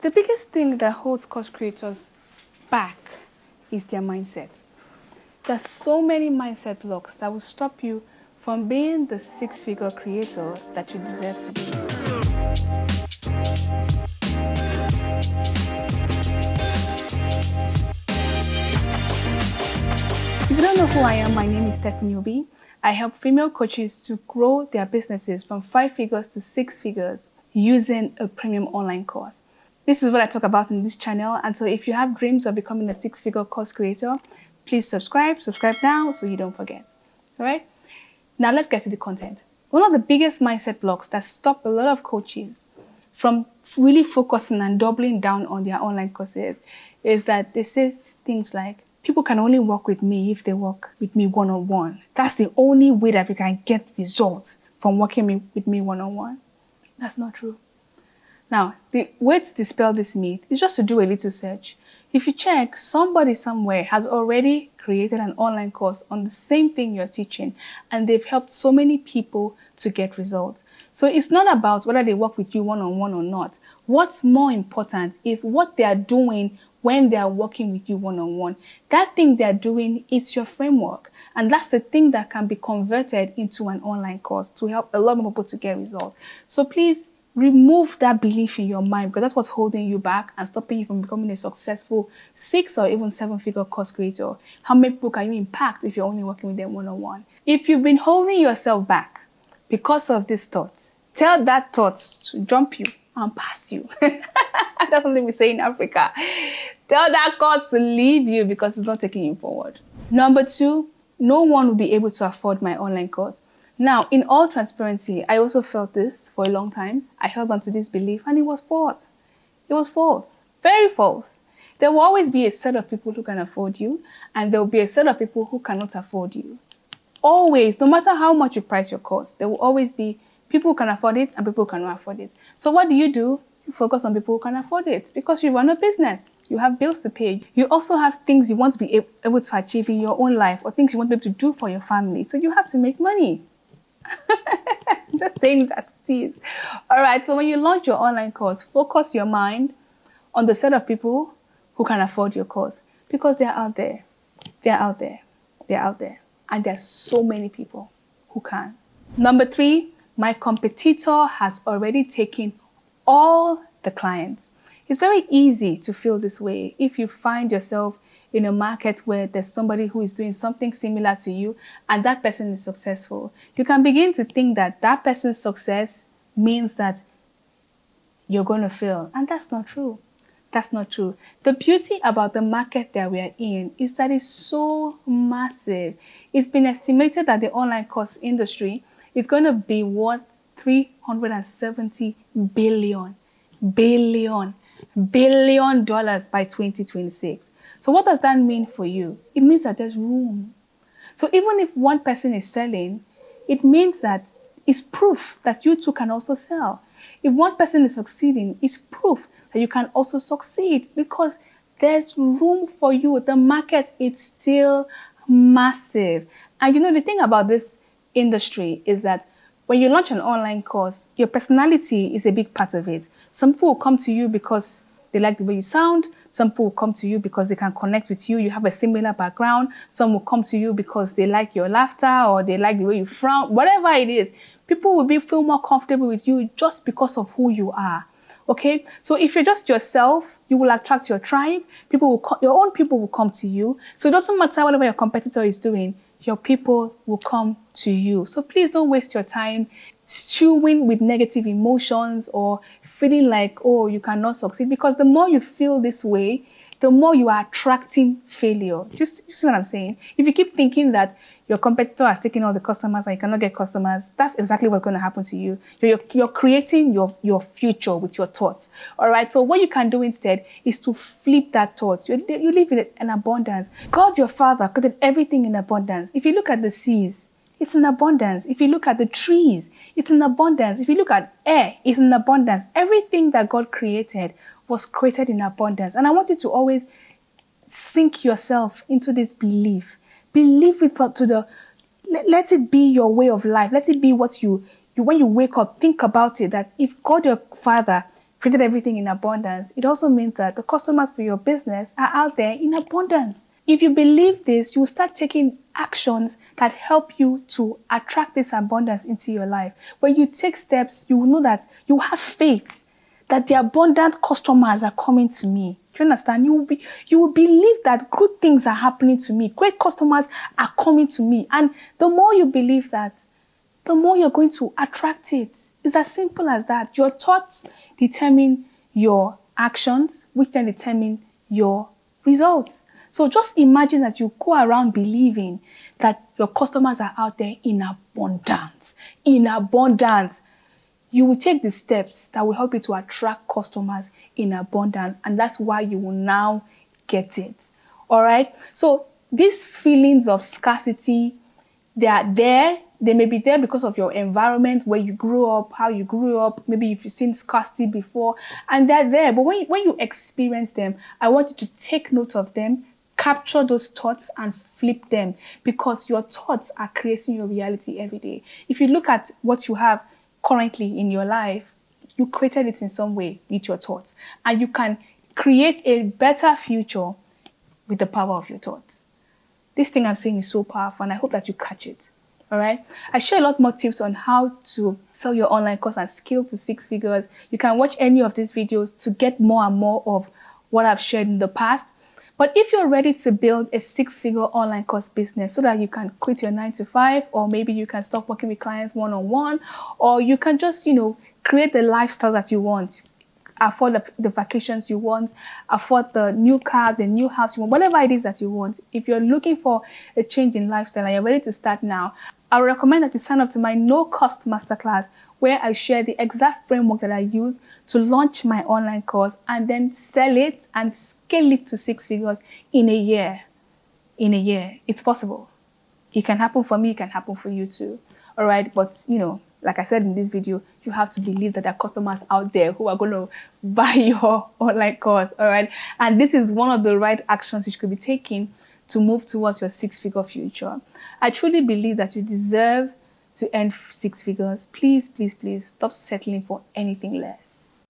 The biggest thing that holds course creators back is their mindset. There's so many mindset blocks that will stop you from being the six-figure creator that you deserve to be. If you don't know who I am, my name is Steph Obi. I help female coaches to grow their businesses from 5 figures to 6 figures using a premium online course. This is what I talk about in this channel, and so if you have dreams of becoming a 6-figure course creator, please subscribe now so you don't forget. All right? Now let's get to the content. One of the biggest mindset blocks that stop a lot of coaches from really focusing and doubling down on their online courses is that they say things like, people can only work with me if they work with me one-on-one. That's the only way that we can get results from working with me one-on-one. That's not true. Now, the way to dispel this myth is just to do a little search. If you check, somebody somewhere has already created an online course on the same thing you're teaching, and they've helped so many people to get results. So it's not about whether they work with you one-on-one or not. What's more important is what they are doing when they are working with you one-on-one. That thing they're doing, it's your framework. And that's the thing that can be converted into an online course to help a lot more people to get results. So please, remove that belief in your mind, because that's what's holding you back and stopping you from becoming a successful 6 or even 7-figure course creator. How many people can you impact if you're only working with them one-on-one? If you've been holding yourself back because of this thought, tell that thought to jump you and pass you. That's something we say in Africa. Tell that course to leave you because it's not taking you forward. Number 2, no one will be able to afford my online course. Now, in all transparency, I also felt this for a long time. I held on to this belief and it was false. It was false. Very false. There will always be a set of people who can afford you, and there will be a set of people who cannot afford you. Always, no matter how much you price your course, there will always be people who can afford it and people who cannot afford it. So what do? You focus on people who can afford it because you run a business. You have bills to pay. You also have things you want to be able to achieve in your own life, or things you want to be able to do for your family. So you have to make money. Just saying that it is. All right, so when you launch your online course, focus your mind on the set of people who can afford your course, because they're out there. They're out there. They're out there. And there's so many people who can. Number 3, my competitor has already taken all the clients. It's very easy to feel this way if you find yourself in a market where there's somebody who is doing something similar to you and that person is successful. You can begin to think that that person's success means that you're going to fail. And that's not true. That's not true. The beauty about the market that we are in is that it's so massive. It's been estimated that the online course industry is going to be worth $370 billion by 2026. So what does that mean for you? It means that there's room. So even if one person is selling, it means that it's proof that you too can also sell. If one person is succeeding, it's proof that you can also succeed, because there's room for you. The market is still massive. And you know, the thing about this industry is that when you launch an online course, your personality is a big part of it. Some people will come to you because they like the way you sound. Some people will come to you because they can connect with you. You have a similar background. Some will come to you because they like your laughter or they like the way you frown. Whatever it is, people will feel more comfortable with you just because of who you are. Okay? So if you're just yourself, you will attract your tribe. Your own people will come to you. So it doesn't matter whatever your competitor is doing, your people will come to you. So please don't waste your time stewing with negative emotions or feeling like, oh, you cannot succeed. Because the more you feel this way, the more you are attracting failure. You see what I'm saying? If you keep thinking that your competitor has taken all the customers and you cannot get customers, that's exactly what's going to happen to you. You're creating your future with your thoughts. All right. So what you can do instead is to flip that thought. You live in abundance. God, your Father, created everything in abundance. If you look at the seas, it's in abundance. If you look at the trees, it's in abundance. If you look at air, it's in abundance. Everything that God created was created in abundance. And I want you to always sink yourself into this belief. Believe it let it be your way of life. Let it be what you when you wake up, think about it, that if God your Father created everything in abundance, it also means that the customers for your business are out there in abundance. If you believe this, you will start taking actions that help you to attract this abundance into your life. When you take steps, you will know that you have faith that the abundant customers are coming to me. Do you understand? You will believe that good things are happening to me. Great customers are coming to me. And the more you believe that, the more you're going to attract it. It's as simple as that. Your thoughts determine your actions, which then determine your results. So just imagine that you go around believing that your customers are out there in abundance. In abundance. You will take the steps that will help you to attract customers in abundance. And that's why you will now get it. All right? So these feelings of scarcity, they are there. They may be there because of your environment, where you grew up, how you grew up. Maybe if you've seen scarcity before, and they're there. But when you experience them, I want you to take note of them, capture those thoughts and flip them, because your thoughts are creating your reality every day. If you look at what you have currently in your life, you created it in some way with your thoughts. And you can create a better future with the power of your thoughts. This thing I'm saying is so powerful, and I hope that you catch it. All right. I share a lot more tips on how to sell your online course and scale to 6 figures. You can watch any of these videos to get more and more of what I've shared in the past. But if you're ready to build a 6-figure online course business so that you can quit your 9-to-5, or maybe you can stop working with clients one-on-one, or you can just, create the lifestyle that you want, afford the vacations you want, afford the new car, the new house you want, whatever it is that you want. If you're looking for a change in lifestyle and you're ready to start now, I would recommend that you sign up to my no-cost masterclass, where I share the exact framework that I use to launch my online course and then sell it and scale it to 6 figures in a year. In a year. It's possible. It can happen for me, it can happen for you too. All right. But, like I said in this video, you have to believe that there are customers out there who are going to buy your online course. All right. And this is one of the right actions which could be taken to move towards your 6-figure future. I truly believe that you deserve to earn 6 figures. Please, please, please stop settling for anything less.